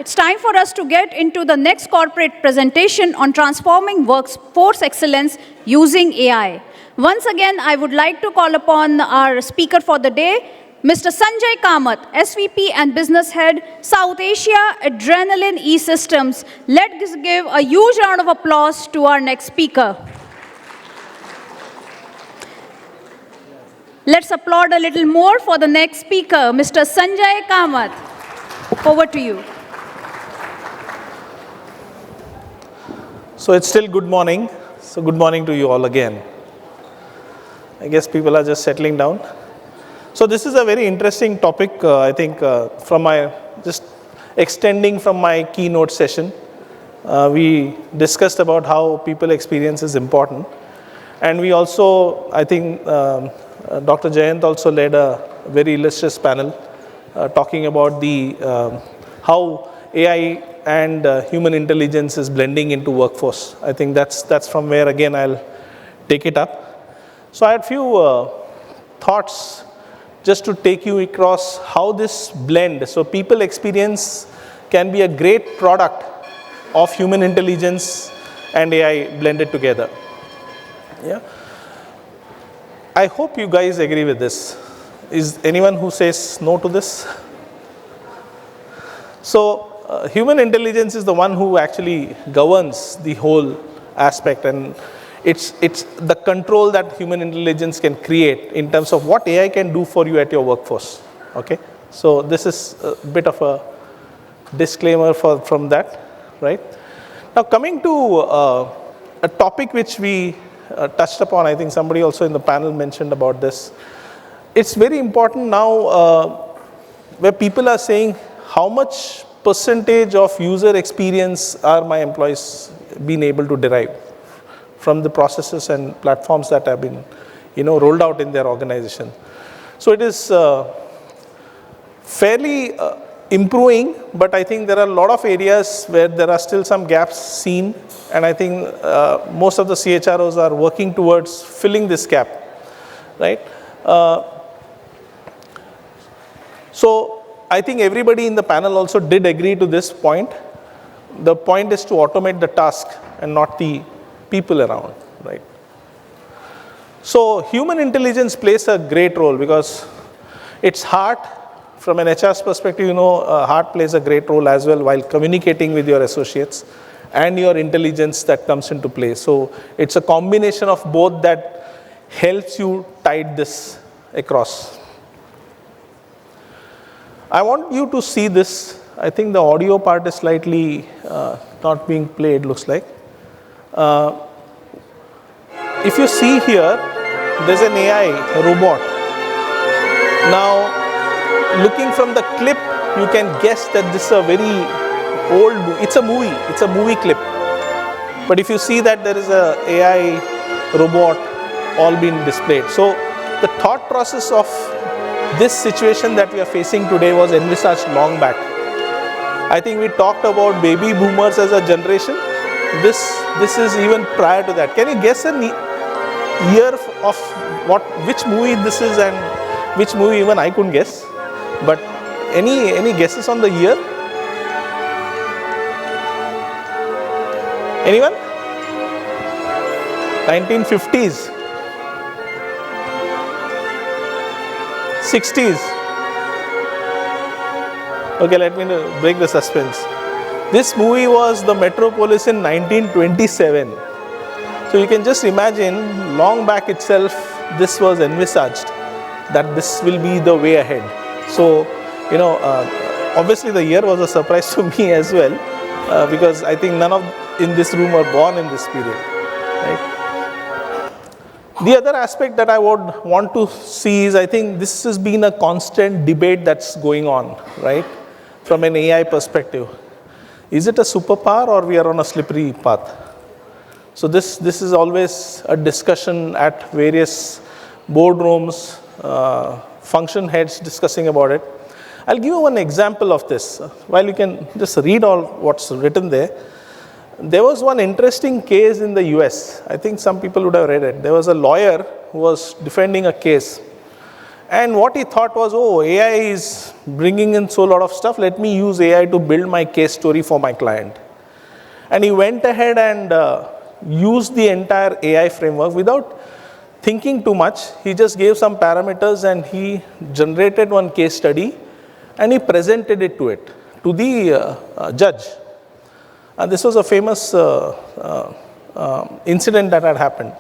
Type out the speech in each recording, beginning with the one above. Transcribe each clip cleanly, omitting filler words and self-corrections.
It's time for us to get into the next corporate presentation on transforming workforce excellence using AI. Once again, I would like to call upon our speaker for the day, Mr. Sanjay Kamath, SVP and Business Head, South Asia, Adrenalin eSystems. Let's give a huge round of applause to our next speaker. Let's applaud a little more for the next speaker, Mr. Sanjay Kamath. Over to you. So it's still good morning. So good morning to you all again. I guess people are just settling down. So this is a very interesting topic, I think, from my, just extending from my keynote session. We discussed about how people experience is important. And we also, I think, Dr. Jayant also led a very illustrious panel talking about the how AI and human intelligence is blending into workforce. I think that's from where, again, I'll take it up. So I had a few thoughts just to take you across how this blend, so people experience can be a great product of human intelligence and AI blended together. Yeah. I hope you guys agree with this. Is anyone who says no to this? So human intelligence is the one who actually governs the whole aspect, and it's the control that human intelligence can create in terms of what AI can do for you at your workforce. Okay, so this is a bit of a disclaimer from that, right? Now coming to a topic which we touched upon, I think somebody also in the panel mentioned about this. It's very important now where people are saying how much percentage of user experience are my employees being able to derive from the processes and platforms that have been, rolled out in their organization. So it is fairly improving, but I think there are a lot of areas where there are still some gaps seen, and I think most of the CHROs are working towards filling this gap, right? So I think everybody in the panel also did agree to this point. The point is to automate the task and not the people around, right? So human intelligence plays a great role because it's heart. From an HR's perspective, heart plays a great role as well while communicating with your associates and your intelligence that comes into play. So it's a combination of both that helps you tide this across. I want you to see this. I think the audio part is slightly not being played, looks like. If you see here, there's an AI robot. Now, looking from the clip, you can guess that this is a very old movie. It's a movie clip. But if you see that there is a AI robot all being displayed. So the thought process of this situation that we are facing today was envisaged long back. I think we talked about baby boomers as a generation. This is even prior to that. Can you guess a year of which movie this is and which movie? Even I couldn't guess. But any guesses on the year? Anyone? 1950s. 60s. Okay, let me break the suspense. This movie was The Metropolis in 1927. So you can just imagine, long back itself, this was envisaged that this will be the way ahead. So, obviously the year was a surprise to me as well, because I think none of in this room are born in this period, right? The other aspect that I would want to see is, I think this has been a constant debate that's going on, right? From an AI perspective. Is it a superpower or we are on a slippery path? So this is always a discussion at various boardrooms, function heads discussing about it. I'll give you one example of this. While you can just read all what's written there. There was one interesting case in the US. I think some people would have read it. There was a lawyer who was defending a case. And what he thought was, oh, AI is bringing in so lot of stuff. Let me use AI to build my case story for my client. And he went ahead and used the entire AI framework without thinking too much. He just gave some parameters and he generated one case study and he presented it to the judge. And this was a famous incident that had happened.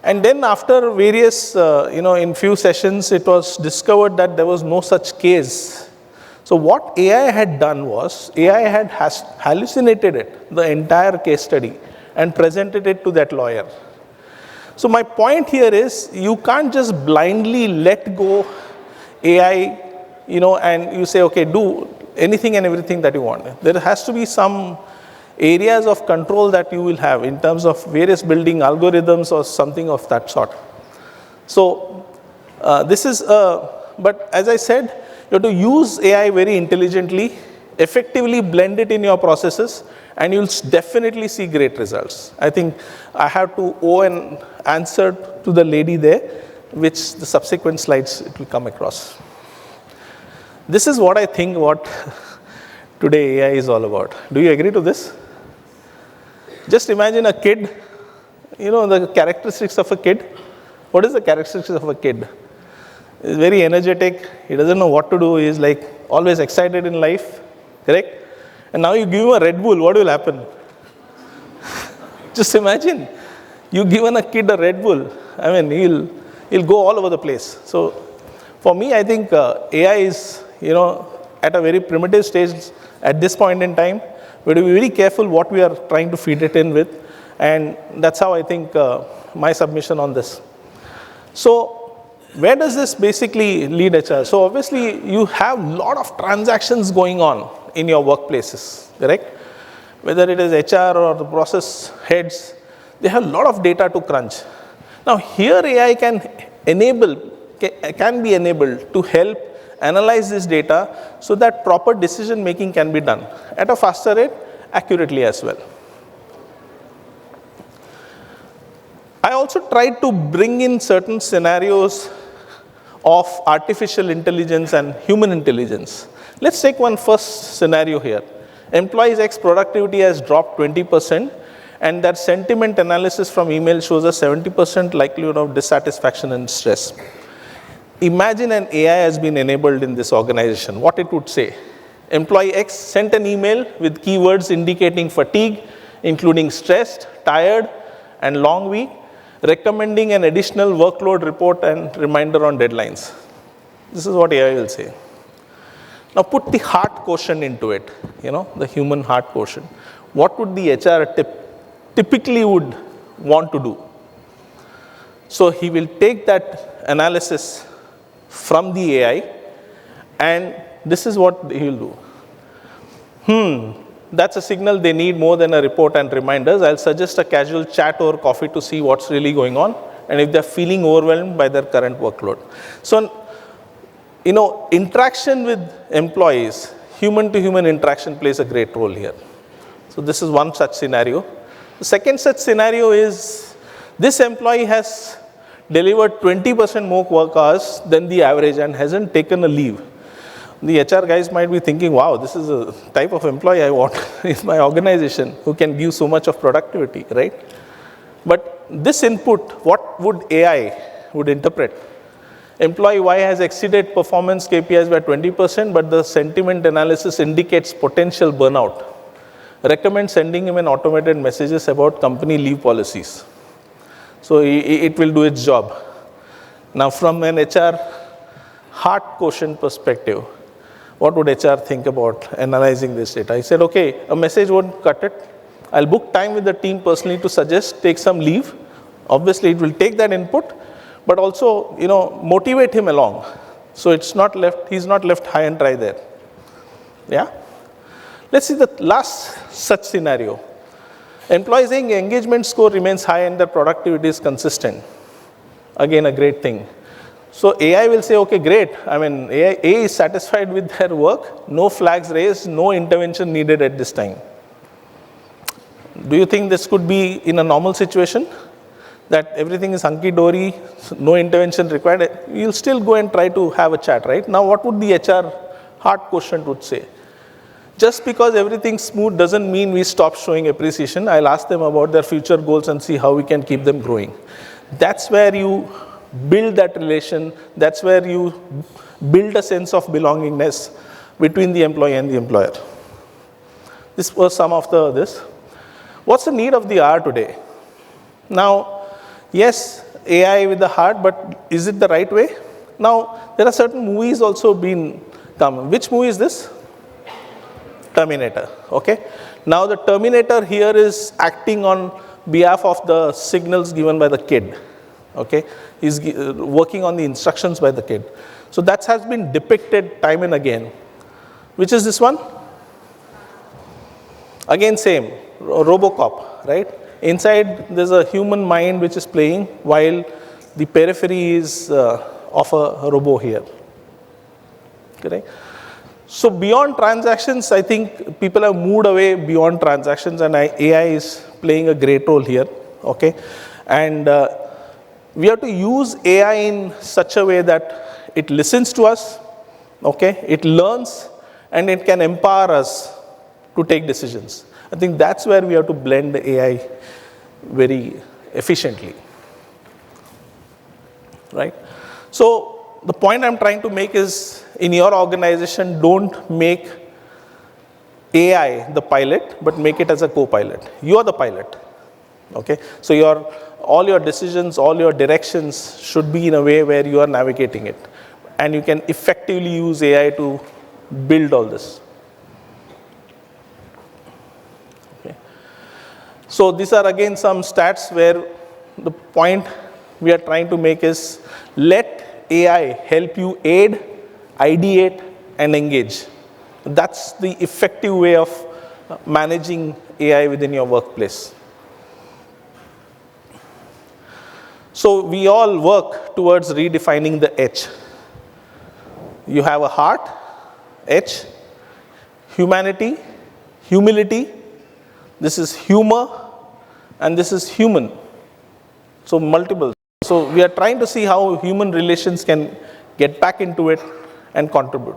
And then after various, in few sessions, it was discovered that there was no such case. So what AI had done was, AI had hallucinated it, the entire case study, and presented it to that lawyer. So my point here is, you can't just blindly let go AI, and you say, okay, do anything and everything that you want. There has to be some areas of control that you will have in terms of various building algorithms or something of that sort. So but as I said, you have to use AI very intelligently, effectively blend it in your processes, and you'll definitely see great results. I think I have to owe an answer to the lady there, which the subsequent slides it will come across. This is what I think what today AI is all about. Do you agree to this? Just imagine a kid, the characteristics of a kid. What is the characteristics of a kid? He's very energetic. He doesn't know what to do. He's like always excited in life, correct? And now you give him a Red Bull, what will happen? Just imagine, you given a kid a Red Bull. I mean, he'll go all over the place. So for me, I think AI is, at a very primitive stage at this point in time. We have to be very careful what we are trying to feed it in with. And that's how I think my submission on this. So where does this basically lead HR? So obviously, you have a lot of transactions going on in your workplaces, correct? Whether it is HR or the process heads, they have a lot of data to crunch. Now here AI can be enabled to help analyze this data so that proper decision making can be done at a faster rate, accurately as well. I also tried to bring in certain scenarios of artificial intelligence and human intelligence. Let's take one first scenario here. Employees X productivity has dropped 20%, and that sentiment analysis from email shows a 70% likelihood of dissatisfaction and stress. Imagine an AI has been enabled in this organization. What it would say? Employee X sent an email with keywords indicating fatigue, including stressed, tired, and long week, recommending an additional workload report and reminder on deadlines. This is what AI will say. Now put the heart quotient into it, the human heart quotient. What would the HR typically would want to do? So he will take that analysis from the AI, and this is what he will do. That's a signal they need more than a report and reminders. I'll suggest a casual chat over coffee to see what's really going on, and if they're feeling overwhelmed by their current workload. So, interaction with employees, human-to-human interaction plays a great role here. So this is one such scenario. The second such scenario is, this employee has delivered 20% more work hours than the average and hasn't taken a leave. The HR guys might be thinking, wow, this is a type of employee I want in my organization who can give so much of productivity, right? But this input, what would AI would interpret? Employee Y has exceeded performance KPIs by 20%, but the sentiment analysis indicates potential burnout. Recommend sending him an automated messages about company leave policies. So it will do its job. Now from an HR heart quotient perspective, what would HR think about analyzing this data? I said, okay, a message won't cut it. I'll book time with the team personally to suggest take some leave. Obviously, it will take that input, but also, motivate him along. So he's not left high and dry there. Yeah? Let's see the last such scenario. Employees saying engagement score remains high and their productivity is consistent. Again, a great thing. So AI will say, okay, great. AI is satisfied with their work, no flags raised, no intervention needed at this time. Do you think this could be in a normal situation? that everything is hunky-dory, no intervention required, you'll still go and try to have a chat, right? Now, what would the HR heart quotient would say? Just because everything's smooth doesn't mean we stop showing appreciation. I'll ask them about their future goals and see how we can keep them growing. That's where you build that relation. That's where you build a sense of belongingness between the employee and the employer. This was some of this. What's the need of the hour today? Now, yes, AI with the heart, but is it the right way? Now, there are certain movies also been come. Which movie is this? Terminator, okay? Now, the Terminator here is acting on behalf of the signals given by the kid, okay? He's working on the instructions by the kid. So that has been depicted time and again. Which is this one? Again, same, Robocop, right? Inside, there's a human mind which is playing while the periphery is of a robo here, correct? So beyond transactions, I think people have moved away beyond transactions, and AI is playing a great role here, okay? And we have to use AI in such a way that it listens to us, okay? It learns, and it can empower us to take decisions. I think that's where we have to blend AI very efficiently, right? So the point I'm trying to make is, in your organization, don't make AI the pilot, but make it as a co-pilot. You are the pilot, okay? So all your decisions, all your directions should be in a way where you are navigating it. And you can effectively use AI to build all this. Okay. So these are again some stats where the point we are trying to make is, let AI help you aid, ideate, and engage. That's the effective way of managing AI within your workplace. So we all work towards redefining the H. You have a heart, H, humanity, humility, this is humor, and this is human. So multiple. So we are trying to see how human relations can get back into it and contribute.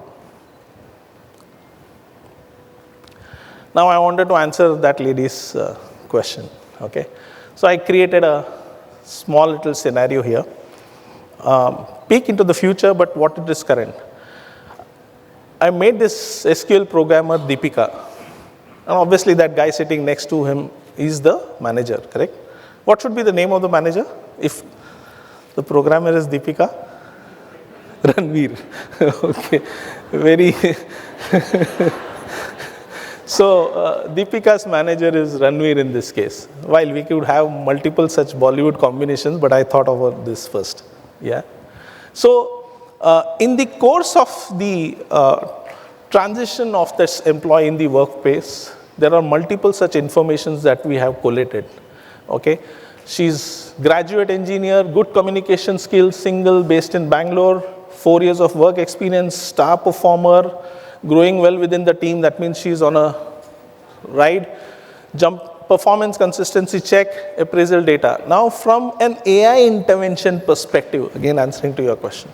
Now I wanted to answer that lady's question, okay? So I created a small little scenario here. Peek into the future, but what it is current. I made this SQL programmer, Deepika. And obviously that guy sitting next to him is the manager, correct? What should be the name of the manager if the programmer is Deepika? Ranveer. Okay, very. So Deepika's manager is Ranveer in this case. While we could have multiple such Bollywood combinations, but I thought about this first. Yeah. So in the course of the transition of this employee in the workplace, there are multiple such informations that we have collated. Okay. She's graduate engineer, good communication skills, single, based in Bangalore, 4 years of work experience, star performer, growing well within the team. That means she's on a ride. Jump, performance consistency check, appraisal data. Now from an AI intervention perspective, again answering to your question,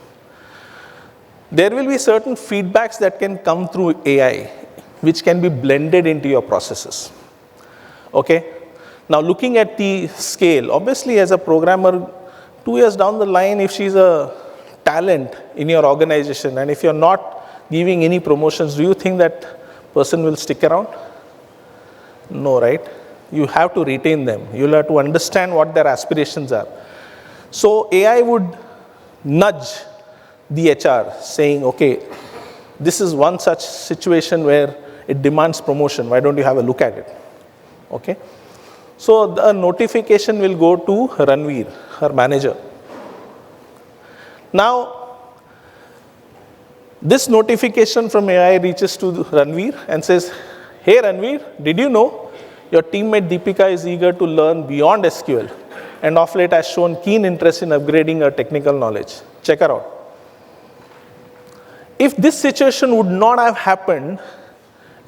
there will be certain feedbacks that can come through AI, which can be blended into your processes. Okay. Now looking at the scale, obviously as a programmer, 2 years down the line, if she's a talent in your organization, and if you're not giving any promotions, do you think that person will stick around? No, right? You have to retain them. You'll have to understand what their aspirations are. So AI would nudge the HR saying, okay, this is one such situation where it demands promotion. Why don't you have a look at it? Okay. So the notification will go to Ranveer, her manager. Now, this notification from AI reaches to Ranveer and says, hey Ranveer, did you know your teammate Deepika is eager to learn beyond SQL and of late has shown keen interest in upgrading her technical knowledge. Check her out. If this situation would not have happened,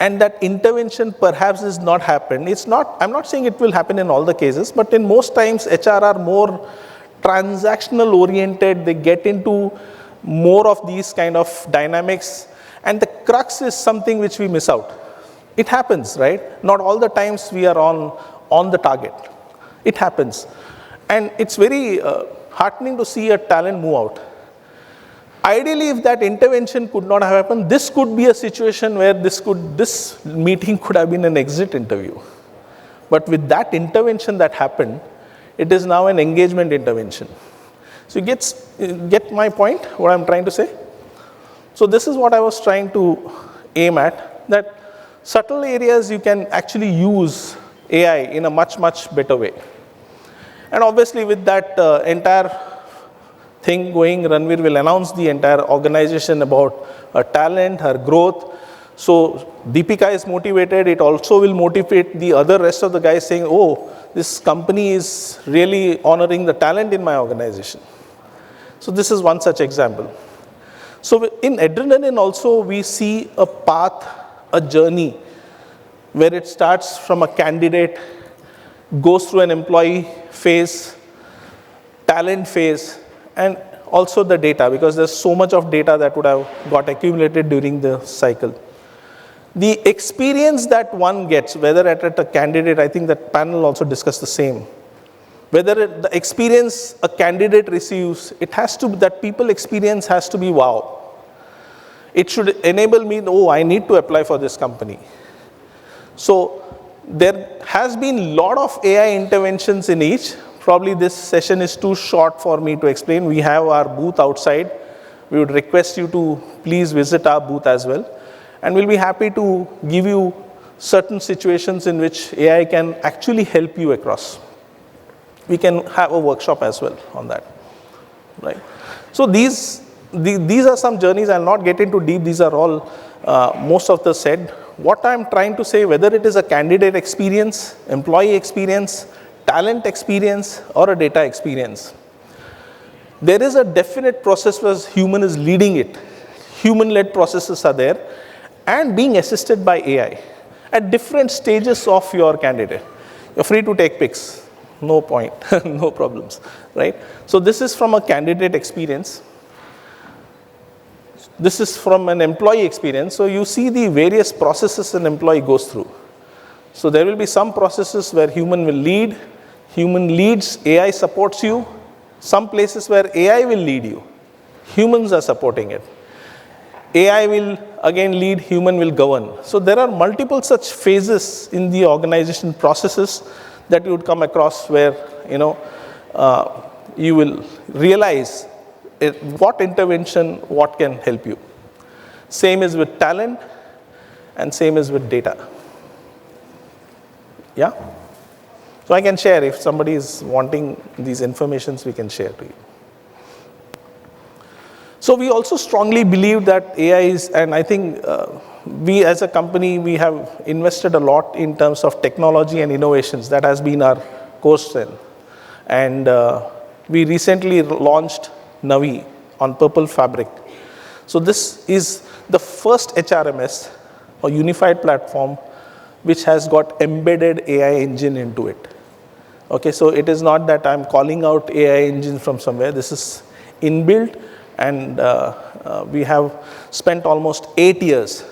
and that intervention perhaps is not happened. I'm not saying it will happen in all the cases, but in most times HR are more transactional oriented. They get into more of these kind of dynamics, and the crux is something which we miss out. It happens, right? Not all the times we are on the target. It happens. And it's very heartening to see a talent move out. Ideally, if that intervention could not have happened, this could be a situation where this meeting could have been an exit interview. But with that intervention that happened, it is now an engagement intervention. So you get my point, what I'm trying to say? So this is what I was trying to aim at, that subtle areas you can actually use AI in a much, much better way. And obviously with that entire thing going, Ranveer will announce the entire organization about her talent, her growth. So Deepika is motivated. It also will motivate the rest of the guys saying, oh, this company is really honoring the talent in my organization. So this is one such example. So in Adrenalin also, we see a path, a journey, where it starts from a candidate, goes through an employee phase, talent phase, and also the data, because there's so much of data that would have got accumulated during the cycle. The experience that one gets, whether at a candidate, I think that panel also discussed the same. Whether the experience a candidate receives, that people experience has to be wow. It should enable me, oh, I need to apply for this company. So there has been a lot of AI interventions in each. Probably this session is too short for me to explain. We have our booth outside. We would request you to please visit our booth as well. And we'll be happy to give you certain situations in which AI can actually help you across. We can have a workshop as well on that, right? So these are some journeys. I'll not get into deep. These are all, most of the said. What I'm trying to say, whether it is a candidate experience, employee experience, talent experience, or a data experience, there is a definite process where human is leading it. Human-led processes are there and being assisted by AI at different stages of your candidate. You're free to take pics. No point, no problems, right? So this is from a candidate experience. This is from an employee experience. So you see the various processes an employee goes through. So there will be some processes where human will lead, human leads, AI supports you. Some places where AI will lead you, humans are supporting it. AI will again lead, human will govern. So there are multiple such phases in the organization processes that you would come across where, you will realize what intervention, what can help you. Same is with talent and same is with data. Yeah? So I can share if somebody is wanting these informations, we can share to you. So we also strongly believe that AI is, and I think we as a company, we have invested a lot in terms of technology and innovations. That has been our core strength. And we recently launched Navi on Purple Fabric. So this is the first HRMS, or unified platform, which has got embedded AI engine into it. Okay, so it is not that I'm calling out AI engine from somewhere. This is inbuilt, and we have spent almost 8 years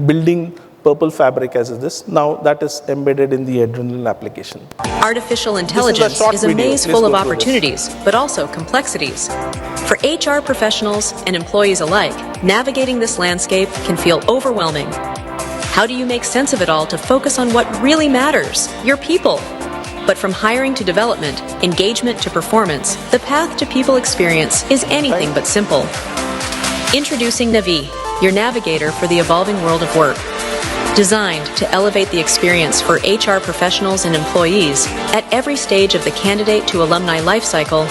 building Purple Fabric as this. Now that is embedded in the Adrenalin application. Artificial intelligence is a maze full of opportunities, but also complexities. For HR professionals and employees alike, navigating this landscape can feel overwhelming. How do you make sense of it all to focus on what really matters, your people? But from hiring to development, engagement to performance, the path to people experience is anything but simple. Introducing Navi, your navigator for the evolving world of work. Designed to elevate the experience for HR professionals and employees at every stage of the candidate to alumni lifecycle,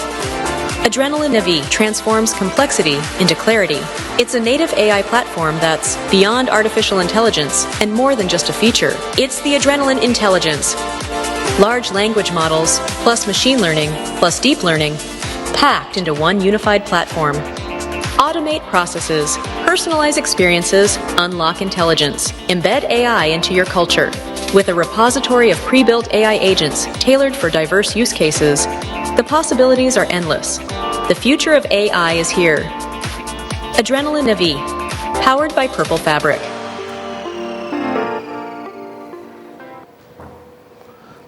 Adrenalin Navi transforms complexity into clarity. It's a native AI platform that's beyond artificial intelligence and more than just a feature. It's the Adrenalin intelligence. Large language models, plus machine learning, plus deep learning, packed into one unified platform. Automate processes, personalize experiences, unlock intelligence, embed AI into your culture. With a repository of pre-built AI agents tailored for diverse use cases, the possibilities are endless. The future of AI is here. Adrenalin.hr, powered by Purple Fabric.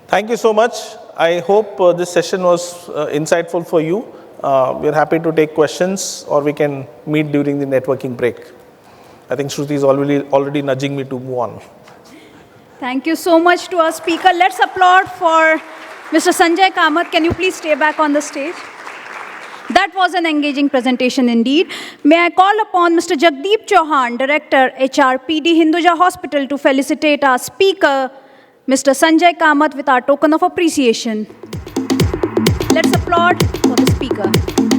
Thank you so much. I hope this session was insightful for you. We're happy to take questions, or we can meet during the networking break. I think Shruti is already nudging me to move on. Thank you so much to our speaker. Let's applaud for Mr. Sanjay Kamath. Can you please stay back on the stage? That was an engaging presentation indeed. May I call upon Mr. Jagdeep Chauhan, Director, HR, PD, Hinduja Hospital, to felicitate our speaker, Mr. Sanjay Kamath, with our token of appreciation. Let's applaud for the speaker.